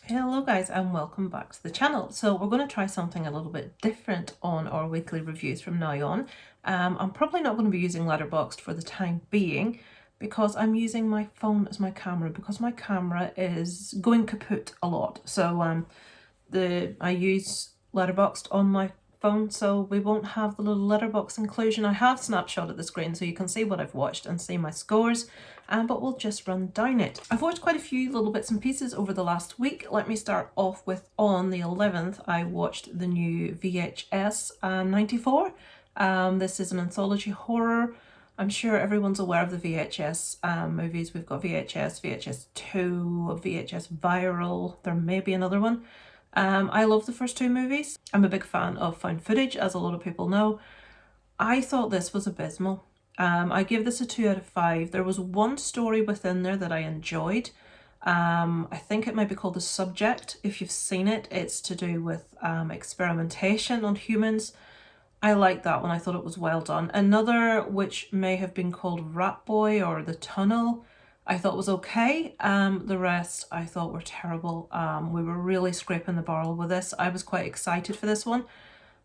Hello guys and welcome back to the channel. So we're going to try something a little bit different on our weekly reviews from now on. I'm probably not going to be using Letterboxd for the time being because I'm using my phone as my camera because my camera is going kaput a lot. So I use Letterboxd on my phone, so we won't have the little letterbox inclusion. I have snapshotted the screen so you can see what I've watched and see my scores, but we'll just run down it. I've watched quite a few little bits and pieces over the last week. Let me start off with on the 11th, I watched the new VHS 94. This is an anthology horror. I'm sure everyone's aware of the VHS movies. We've got VHS, VHS 2, VHS Viral, there may be another one. I love the first two movies. I'm a big fan of found footage, as a lot of people know. I thought this was abysmal. I give this a 2 out of 5. There was one story within there that I enjoyed. I think it might be called The Subject. If you've seen it, it's to do with experimentation on humans. I liked that one. I thought it was well done. Another, which may have been called Rat Boy or The Tunnel, I thought was okay. The rest I thought were terrible. We were really scraping the barrel with this. I was quite excited for this one.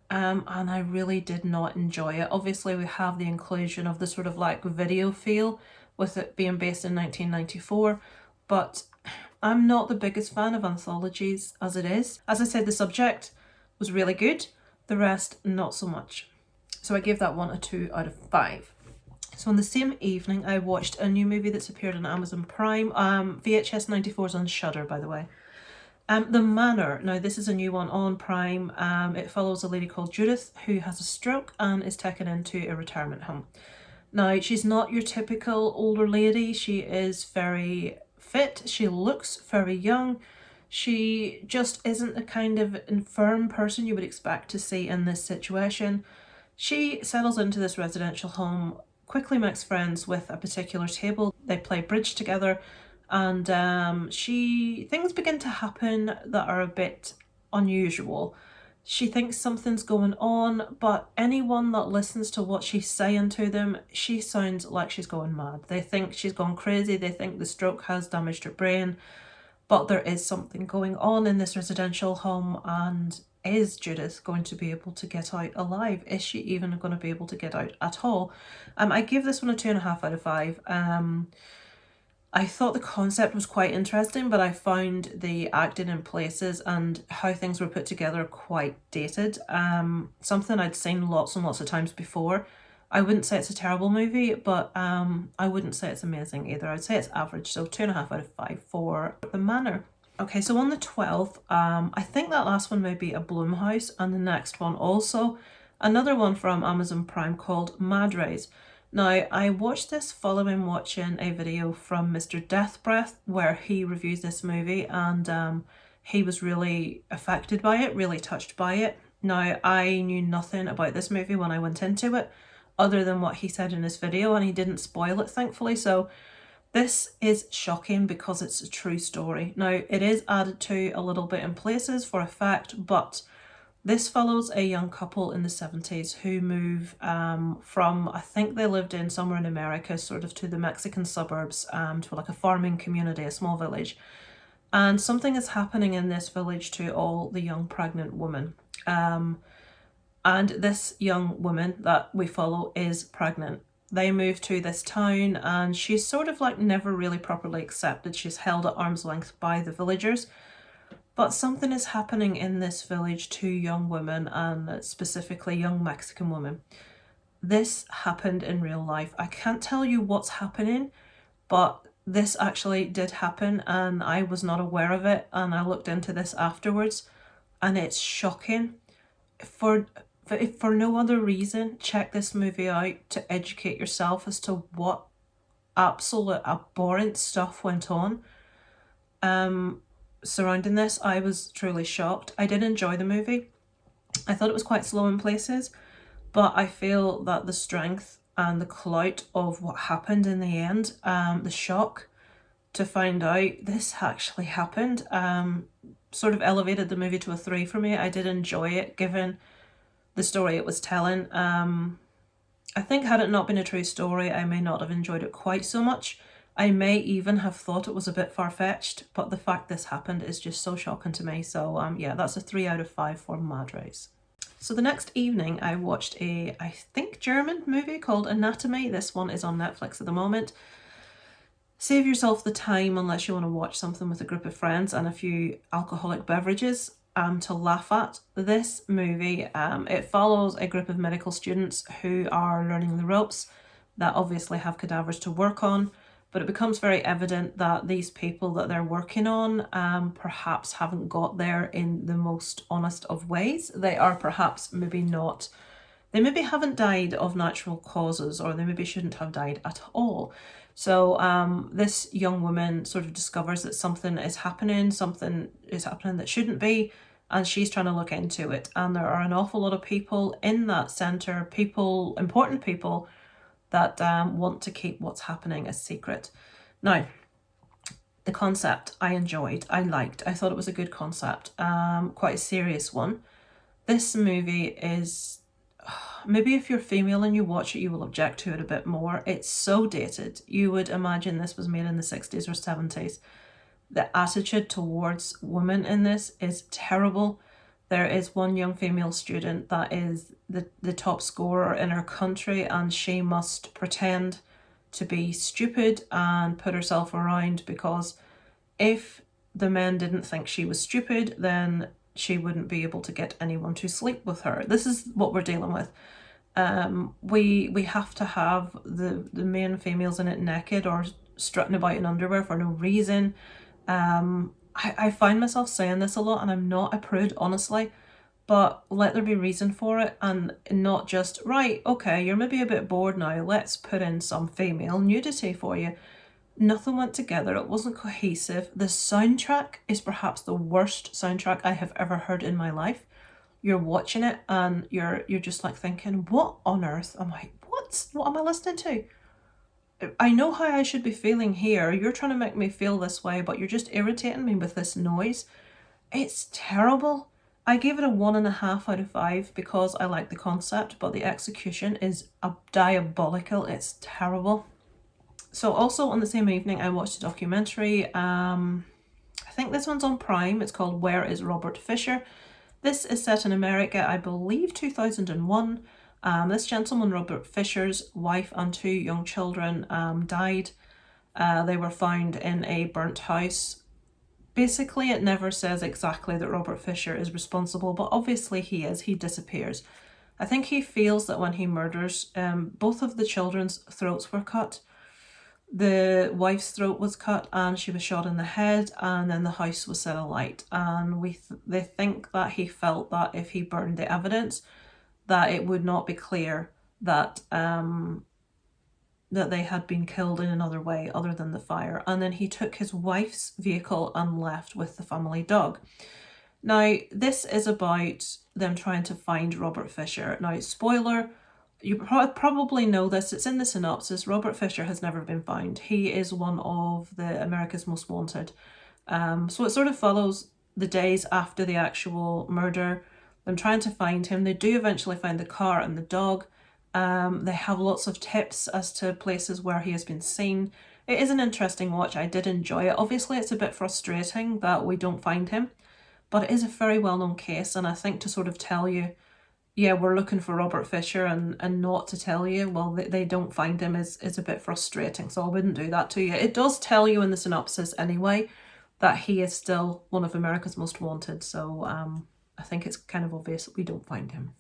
And I really did not enjoy it. Obviously we have the inclusion of the sort of like video feel with it being based in 1994, but I'm not the biggest fan of anthologies as it is. As I said, The Subject was really good. The rest, not so much. So I gave that one a 2 out of 5. So on the same evening, I watched a new movie that's appeared on Amazon Prime. VHS 94 is on Shudder, by the way. The Manor. Now, this is a new one on Prime. It follows a lady called Judith who has a stroke and is taken into a retirement home. Now, she's not your typical older lady. She is very fit. She looks very young. She just isn't the kind of infirm person you would expect to see in this situation. She settles into this residential home, quickly makes friends with a particular table. They play bridge together, and things begin to happen that are a bit unusual. She thinks something's going on, but anyone that listens to what she's saying to them, she sounds like she's going mad. They think she's gone crazy. They think the stroke has damaged her brain. But there is something going on in this residential home, and is Judith going to be able to get out alive? Is she even going to be able to get out at all? I give this one a 2.5 out of 5. I thought the concept was quite interesting, but I found the acting in places and how things were put together quite dated. Something I'd seen lots and lots of times before. I wouldn't say it's a terrible movie, but I wouldn't say it's amazing either. I'd say it's average, so 2.5 out of 5 for The Manor. Okay, so on the 12th, I think that last one may be a Blumhouse, and the next one also. Another one from Amazon Prime called Madras. Now, I watched this following watching a video from Mr. Death Breath where he reviews this movie, and he was really affected by it, really touched by it. Now, I knew nothing about this movie when I went into it, other than what he said in his video, and he didn't spoil it, thankfully. So this is shocking because it's a true story. Now, it is added to a little bit in places for effect, but this follows a young couple in the 70s who move from, I think they lived in somewhere in America, sort of to the Mexican suburbs, to like a farming community, a small village. And something is happening in this village to all the young pregnant women. And this young woman that we follow is pregnant. They move to this town and she's sort of like never really properly accepted. She's held at arm's length by the villagers. But something is happening in this village to young women, and specifically young Mexican women. This happened in real life. I can't tell you what's happening, but this actually did happen and I was not aware of it, and I looked into this afterwards and it's shocking. If for no other reason, check this movie out to educate yourself as to what absolute abhorrent stuff went on surrounding this. I was truly shocked. I did enjoy the movie. I thought it was quite slow in places, but I feel that the strength and the clout of what happened in the end, the shock to find out this actually happened, sort of elevated the movie to a 3 for me. I did enjoy it given the story it was telling. I think had it not been a true story, I may not have enjoyed it quite so much. I may even have thought it was a bit far-fetched, but the fact this happened is just so shocking to me. So yeah, that's a 3 out of 5 for Madras. So the next evening I watched a, I think, German movie called Anatomy. This one is on Netflix at the moment. Save yourself the time unless you want to watch something with a group of friends and a few alcoholic beverages to laugh at. This movie, it follows a group of medical students who are learning the ropes that obviously have cadavers to work on, but it becomes very evident that these people that they're working on perhaps haven't got there in the most honest of ways. They are perhaps maybe not, they maybe haven't died of natural causes, or they maybe shouldn't have died at all. So this young woman sort of discovers that something is happening that shouldn't be, and she's trying to look into it. And there are an awful lot of people in that centre, people, important people, that want to keep what's happening a secret. Now, the concept I enjoyed, I liked, I thought it was a good concept, quite a serious one. This movie is, maybe if you're female and you watch it, you will object to it a bit more. It's so dated. You would imagine this was made in the 60s or 70s. The attitude towards women in this is terrible. There is one young female student that is the top scorer in her country, and she must pretend to be stupid and put herself around, because if the men didn't think she was stupid, then she wouldn't be able to get anyone to sleep with her. This is what we're dealing with. We have to have the main females in it naked or strutting about in underwear for no reason. I find myself saying this a lot, and I'm not a prude, honestly, but let there be reason for it, and not just, right, okay, you're maybe a bit bored now, let's put in some female nudity for you. Nothing went together. It wasn't cohesive. The soundtrack is perhaps the worst soundtrack I have ever heard in my life. You're watching it and you're just like thinking, what on earth am I, what am I listening to? I know how I should be feeling here. You're trying to make me feel this way, but you're just irritating me with this noise. It's terrible. I gave it a 1.5 out of 5 because I like the concept, but the execution is diabolical. It's terrible. So also on the same evening, I watched a documentary. I think this one's on Prime. It's called Where is Robert Fisher? This is set in America, I believe 2001. This gentleman, Robert Fisher's wife and 2 young children died. They were found in a burnt house. Basically, it never says exactly that Robert Fisher is responsible, but obviously he is. He disappears. I think he feels that when he murders, both of the children's throats were cut. The wife's throat was cut and she was shot in the head, and then the house was set alight. And they think that he felt that if he burned the evidence, that it would not be clear that that they had been killed in another way other than the fire. And then he took his wife's vehicle and left with the family dog. Now, this is about them trying to find Robert Fisher. Now, spoiler, you probably know this, it's in the synopsis. Robert Fisher has never been found. He is one of the America's Most Wanted. So it sort of follows the days after the actual murder, them trying to find him. They do eventually find the car and the dog. They have lots of tips as to places where he has been seen. It is an interesting watch. I did enjoy it. Obviously, it's a bit frustrating that we don't find him, but it is a very well-known case, and I think to sort of tell you, yeah, we're looking for Robert Fisher, and not to tell you, well, they don't find him is a bit frustrating, so I wouldn't do that to you. It does tell you in the synopsis anyway that he is still one of America's Most Wanted, so I think it's kind of obvious that we don't find him.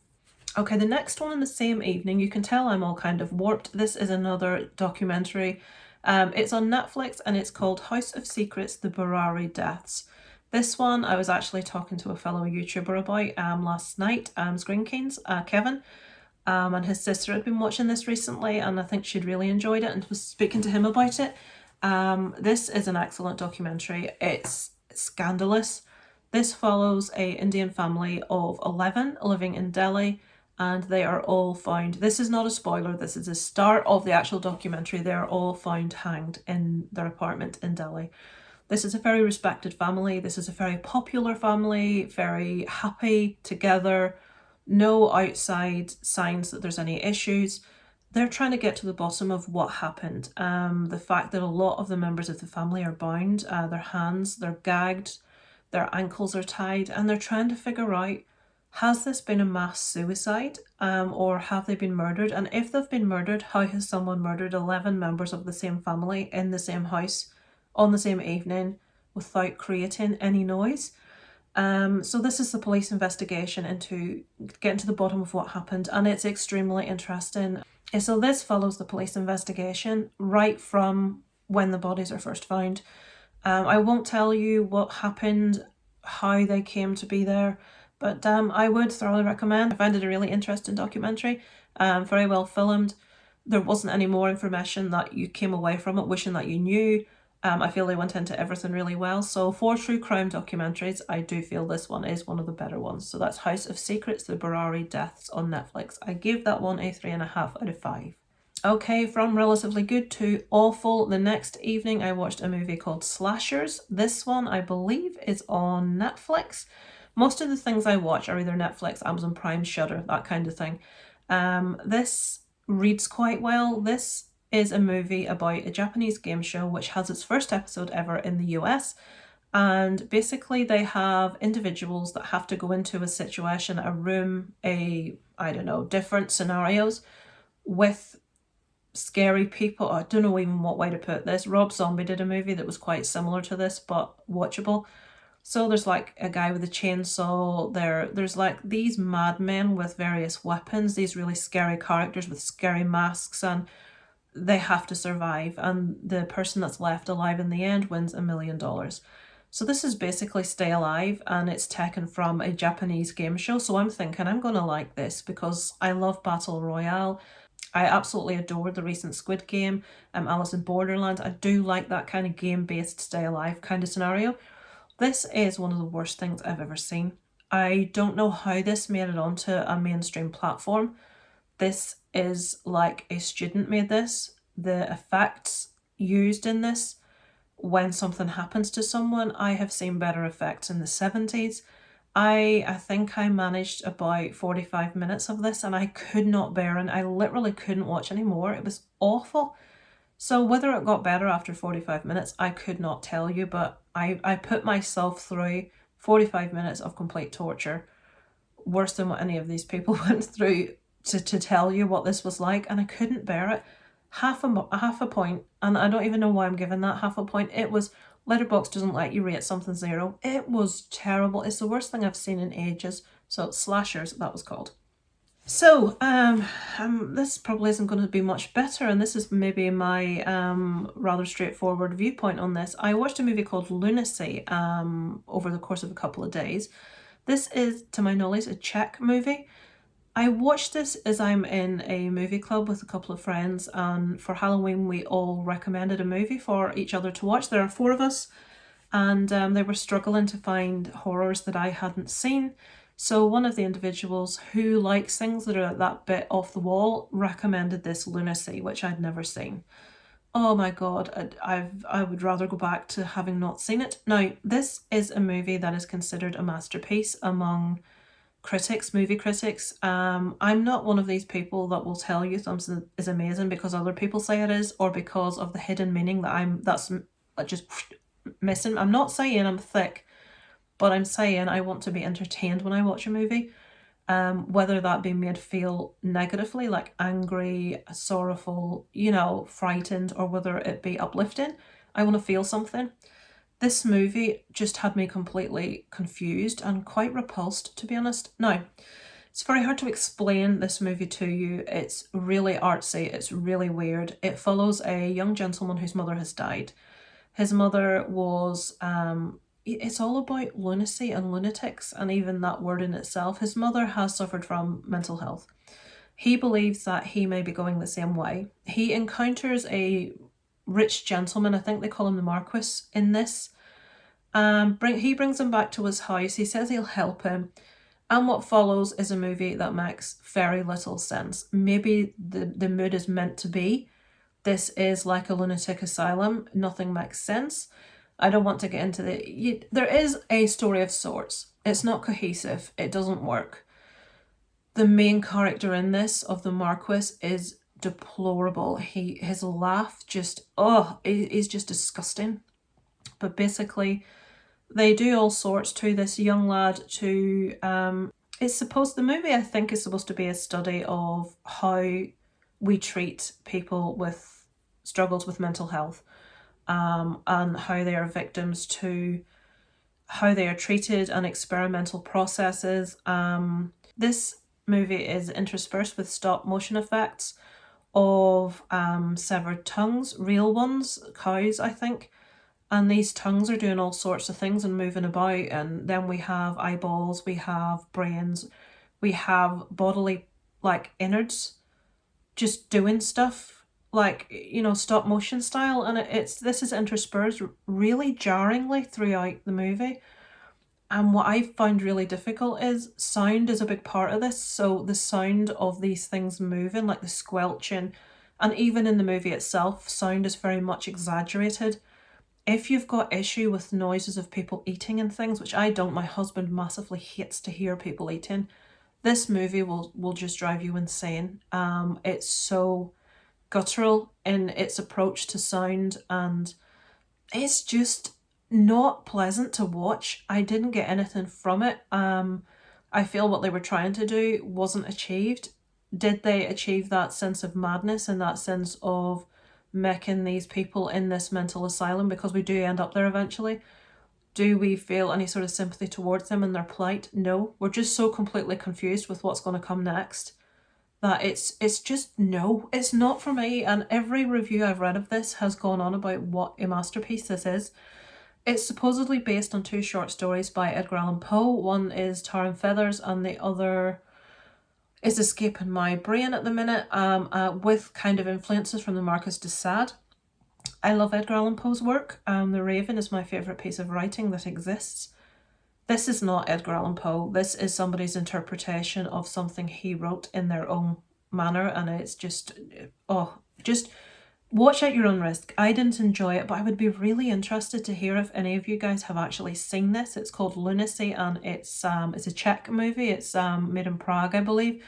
Okay, the next one in the same evening, you can tell I'm all kind of warped. This is another documentary. It's on Netflix and it's called House of Secrets, The Barari Deaths. This one I was actually talking to a fellow YouTuber about last night, Screen Kings, Kevin, and his sister had been watching this recently, and I think she'd really enjoyed it and was speaking to him about it. This is an excellent documentary. It's scandalous. This follows an Indian family of 11 living in Delhi, and they are all found, this is not a spoiler, this is the start of the actual documentary, they are all found hanged in their apartment in Delhi. This is a very respected family, this is a very popular family, very happy together, no outside signs that there's any issues. they're trying to get to the bottom of what happened. The fact that a lot of the members of the family are bound, their hands, they're gagged, their ankles are tied, and they're trying to figure out, has this been a mass suicide, or have they been murdered? And if they've been murdered, how has someone murdered 11 members of the same family in the same house on the same evening without creating any noise? So this is the police investigation into getting to the bottom of what happened, and it's extremely interesting. So this follows the police investigation right from when the bodies are first found. I won't tell you what happened, how they came to be there, but I would thoroughly recommend. I found it a really interesting documentary, very well filmed. There wasn't any more information that you came away from it wishing that you knew. I feel they went into everything really well. So for true crime documentaries, I do feel this one is one of the better ones. So that's House of Secrets, The Burari Deaths on Netflix. I give that one a 3.5 out of 5. Okay, from relatively good to awful. The next evening I watched a movie called Slashers. This one I believe is on Netflix. Most of the things I watch are either Netflix, Amazon Prime, Shudder, that kind of thing. This reads quite well. This is a movie about a Japanese game show which has its first episode ever in the US. And basically they have individuals that have to go into a situation, a room, different scenarios with scary people. I don't know even what way to put this. Rob Zombie did a movie that was quite similar to this, but watchable. So there's like a guy with a chainsaw. There's like these madmen with various weapons, these really scary characters with scary masks, and they have to survive, and the person that's left alive in the end wins $1 million. So this is basically Stay Alive, and it's taken from a Japanese game show. So I'm thinking I'm going to like this because I love Battle Royale. I absolutely adored the recent Squid Game, Alice in Borderland. I do like that kind of game-based Stay Alive kind of scenario. This is one of the worst things I've ever seen. I don't know how this made it onto a mainstream platform. This is like a student made this. The effects used in this, when something happens to someone, I have seen better effects in the 70s. I think I managed about 45 minutes of this and I could not bear it. I literally couldn't watch anymore. It was awful. So whether it got better after 45 minutes, I could not tell you, but I put myself through 45 minutes of complete torture, worse than what any of these people went through to tell you what this was like, and I couldn't bear it. Half a point, and I don't even know why I'm giving that half a point. It was, Letterboxd doesn't let you rate something 0. It was terrible. It's the worst thing I've seen in ages. So Slashers, that was called. So this probably isn't going to be much better, and this is maybe my rather straightforward viewpoint on this. I watched a movie called Lunacy over the course of a couple of days. This is, to my knowledge, a Czech movie. I watched this as I'm in a movie club with a couple of friends, and for Halloween we all recommended a movie for each other to watch. There are 4 of us, and they were struggling to find horrors that I hadn't seen. So one of the individuals who likes things that are that bit off the wall recommended this Lunacy, which I'd never seen. Oh my god, I would rather go back to having not seen it. Now, this is a movie that is considered a masterpiece among critics, movie critics. I'm not one of these people that will tell you something is amazing because other people say it is, or because of the hidden meaning that's just missing. I'm not saying I'm thick, but I'm saying I want to be entertained when I watch a movie. Whether that be made feel negatively, like angry, sorrowful, frightened, or whether it be uplifting. I want to feel something. This movie just had me completely confused and quite repulsed, to be honest. Now, it's very hard to explain this movie to you. It's really artsy, it's really weird. It follows a young gentleman whose mother has died. His mother was, it's all about lunacy and lunatics, and even that word in itself. His mother has suffered from mental health. He believes that he may be going the same way. He encounters a rich gentleman, I think they call him the Marquis in this. He brings him back to his house. He says he'll help him. And what follows is a movie that makes very little sense. Maybe the mood is meant to be. This is like a lunatic asylum. Nothing makes sense. I don't want to get into there is a story of sorts. It's not cohesive. It doesn't work. The main character in this, of the Marquis, is deplorable. His laugh just, is just disgusting. But basically, they do all sorts to this young lad to, the movie I think is supposed to be a study of how we treat people with struggles with mental health, and how they are victims to how they are treated and experimental processes. This movie is interspersed with stop motion effects of severed tongues, real ones, cows, I think. And these tongues are doing all sorts of things and moving about. And then we have eyeballs, we have brains, we have bodily, like, innards just doing stuff, like, stop motion style. And this is interspersed really jarringly throughout the movie. And what I found really difficult is sound is a big part of this. So the sound of these things moving, like the squelching, and even in the movie itself, sound is very much exaggerated. If you've got issue with noises of people eating and things, which I don't, my husband massively hates to hear people eating, this movie will just drive you insane. It's so guttural in its approach to sound, and it's just not pleasant to watch. I didn't get anything from it. I feel what they were trying to do wasn't achieved. Did they achieve that sense of madness and that sense of making these people in this mental asylum, because we do end up there eventually? Do we feel any sort of sympathy towards them and their plight? No. We're just so completely confused with what's going to come next that it's just, no, it's not for me. And every review I've read of this has gone on about what a masterpiece this is. It's supposedly based on 2 short stories by Edgar Allan Poe. One is Tar and Feathers and the other is escaping my brain at the minute, with kind of influences from the Marquis de Sade. I love Edgar Allan Poe's work. The Raven is my favourite piece of writing that exists. This is not Edgar Allan Poe. This is somebody's interpretation of something he wrote in their own manner, and it's just watch at your own risk. I didn't enjoy it, but I would be really interested to hear if any of you guys have actually seen this. It's called Lunacy, and it's a Czech movie. It's made in Prague, I believe.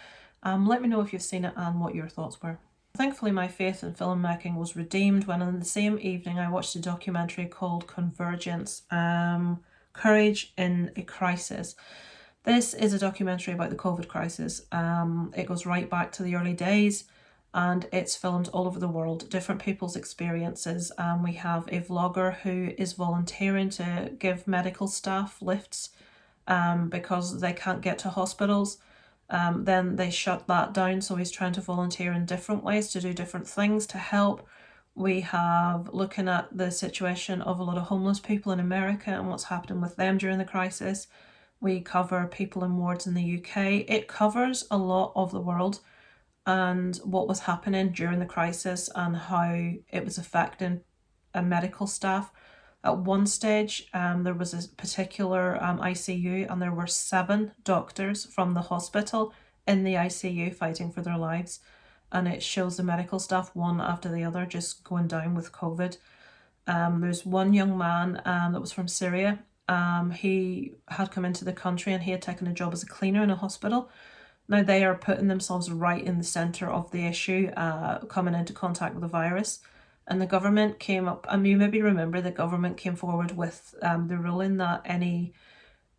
Let me know if you've seen it and what your thoughts were. Thankfully, my faith in filmmaking was redeemed when on the same evening I watched a documentary called Convergence, Courage in a Crisis. This is a documentary about the COVID crisis. It goes right back to the early days, and it's filmed all over the world, different people's experiences. We have a vlogger who is volunteering to give medical staff lifts because they can't get to hospitals. Then they shut that down, so he's trying to volunteer in different ways to do different things to help. We have looking at the situation of a lot of homeless people in America and what's happening with them during the crisis. We cover people in wards in the UK. It covers a lot of the world and what was happening during the crisis and how it was affecting medical staff. At one stage, there was a particular ICU, and there were 7 doctors from the hospital in the ICU fighting for their lives. And it shows the medical staff one after the other just going down with COVID. There's one young man that was from Syria. He had come into the country and he had taken a job as a cleaner in a hospital. Now they are putting themselves right in the centre of the issue, coming into contact with the virus. And the government came up, and you maybe remember the government came forward with the ruling that any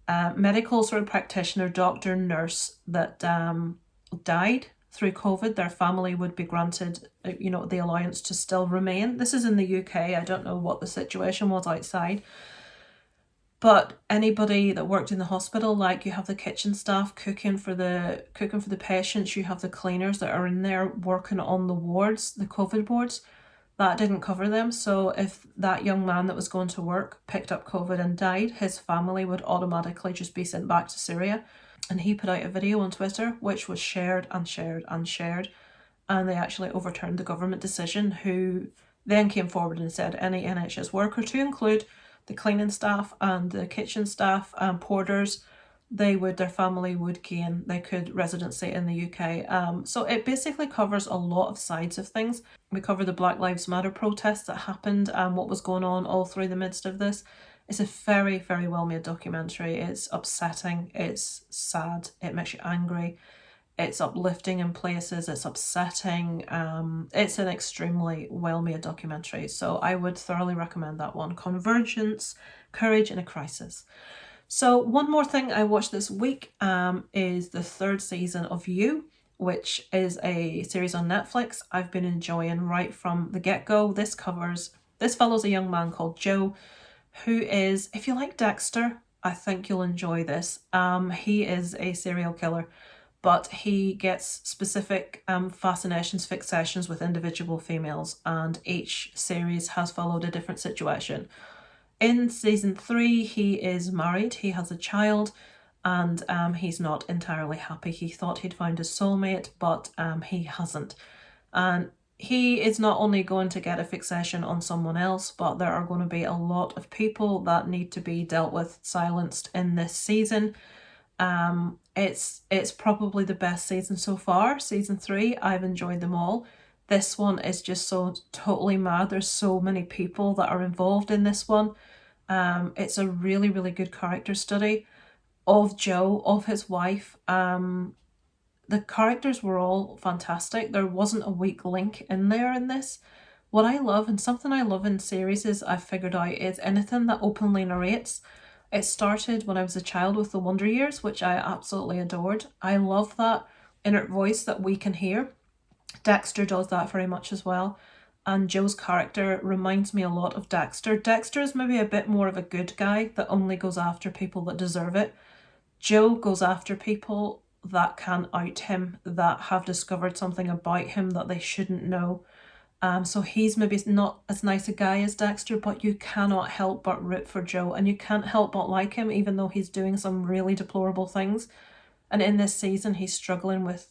medical sort of practitioner, doctor, nurse that died through COVID, their family would be granted, the allowance to still remain. This is in the UK. I don't know what the situation was outside. But anybody that worked in the hospital, like you have the kitchen staff cooking for the patients, you have the cleaners that are in there working on the wards, the COVID wards, that didn't cover them. So if that young man that was going to work picked up COVID and died, his family would automatically just be sent back to Syria. And he put out a video on Twitter, which was shared and shared and shared. And they actually overturned the government decision, who then came forward and said any NHS worker, to include the cleaning staff and the kitchen staff and porters, their family would gain, they could residency in the UK. So it basically covers a lot of sides of things. We cover the Black Lives Matter protests that happened and what was going on all through the midst of this. It's a very, very well made documentary. It's upsetting, it's sad, it makes you angry. It's uplifting in places, it's upsetting. It's an extremely well-made documentary, so I would thoroughly recommend that one. Convergence, Courage in a Crisis. So one more thing I watched this week is the 3rd season of You, which is a series on Netflix I've been enjoying right from the get-go. This follows a young man called Joe, who is, if you like Dexter, I think you'll enjoy this. He is a serial killer, but he gets specific fascinations, fixations with individual females, and each series has followed a different situation. In season 3, he is married, he has a child, and he's not entirely happy. He thought he'd found his soulmate, but he hasn't. And he is not only going to get a fixation on someone else, but there are going to be a lot of people that need to be dealt with, silenced in this season. It's probably the best season so far, season 3. I've enjoyed them all. This one is just so totally mad. There's so many people that are involved in this one. It's a really, really good character study of Joe, of his wife. The characters were all fantastic. There wasn't a weak link in there in this. What I love, and something I love in series is I've figured out, is anything that openly narrates. It started when I was a child with The Wonder Years, which I absolutely adored. I love that inner voice that we can hear. Dexter does that very much as well. And Joe's character reminds me a lot of Dexter. Dexter is maybe a bit more of a good guy that only goes after people that deserve it. Joe goes after people that can out him, that have discovered something about him that they shouldn't know. So he's maybe not as nice a guy as Dexter, but you cannot help but root for Joe, and you can't help but like him, even though he's doing some really deplorable things. And in this season, he's struggling with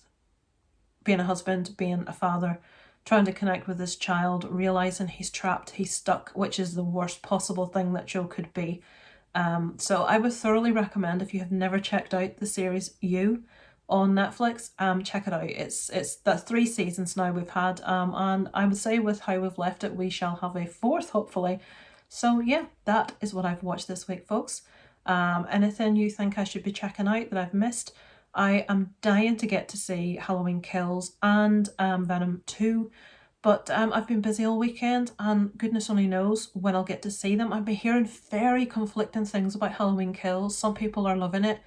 being a husband, being a father, trying to connect with his child, realising he's trapped, he's stuck, which is the worst possible thing that Joe could be. So I would thoroughly recommend, if you have never checked out the series You on Netflix, check it out. It's that's 3 seasons now we've had, and I would say with how we've left it, we shall have a 4th hopefully. So yeah, that is what I've watched this week, folks. Anything you think I should be checking out that I've missed? I am dying to get to see Halloween Kills and Venom 2. But I've been busy all weekend, and goodness only knows when I'll get to see them. I've been hearing very conflicting things about Halloween Kills. Some people are loving it.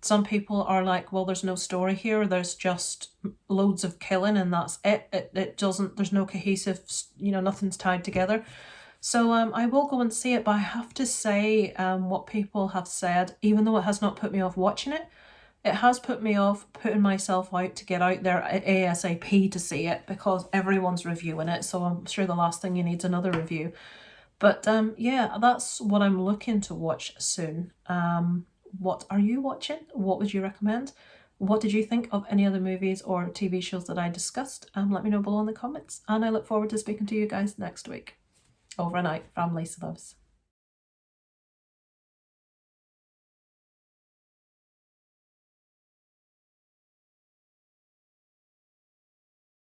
Some people are like, well, there's no story here. There's just loads of killing and that's it. It doesn't, there's no cohesive, nothing's tied together. So I will go and see it, but I have to say what people have said, even though it has not put me off watching it, it has put me off putting myself out to get out there ASAP to see it, because everyone's reviewing it, so I'm sure the last thing you need is another review. But yeah, that's what I'm looking to watch soon. What are you watching? What would you recommend? What did you think of any other movies or TV shows that I discussed? Let me know below in the comments, and I look forward to speaking to you guys next week. Over and out from Lisa Loves.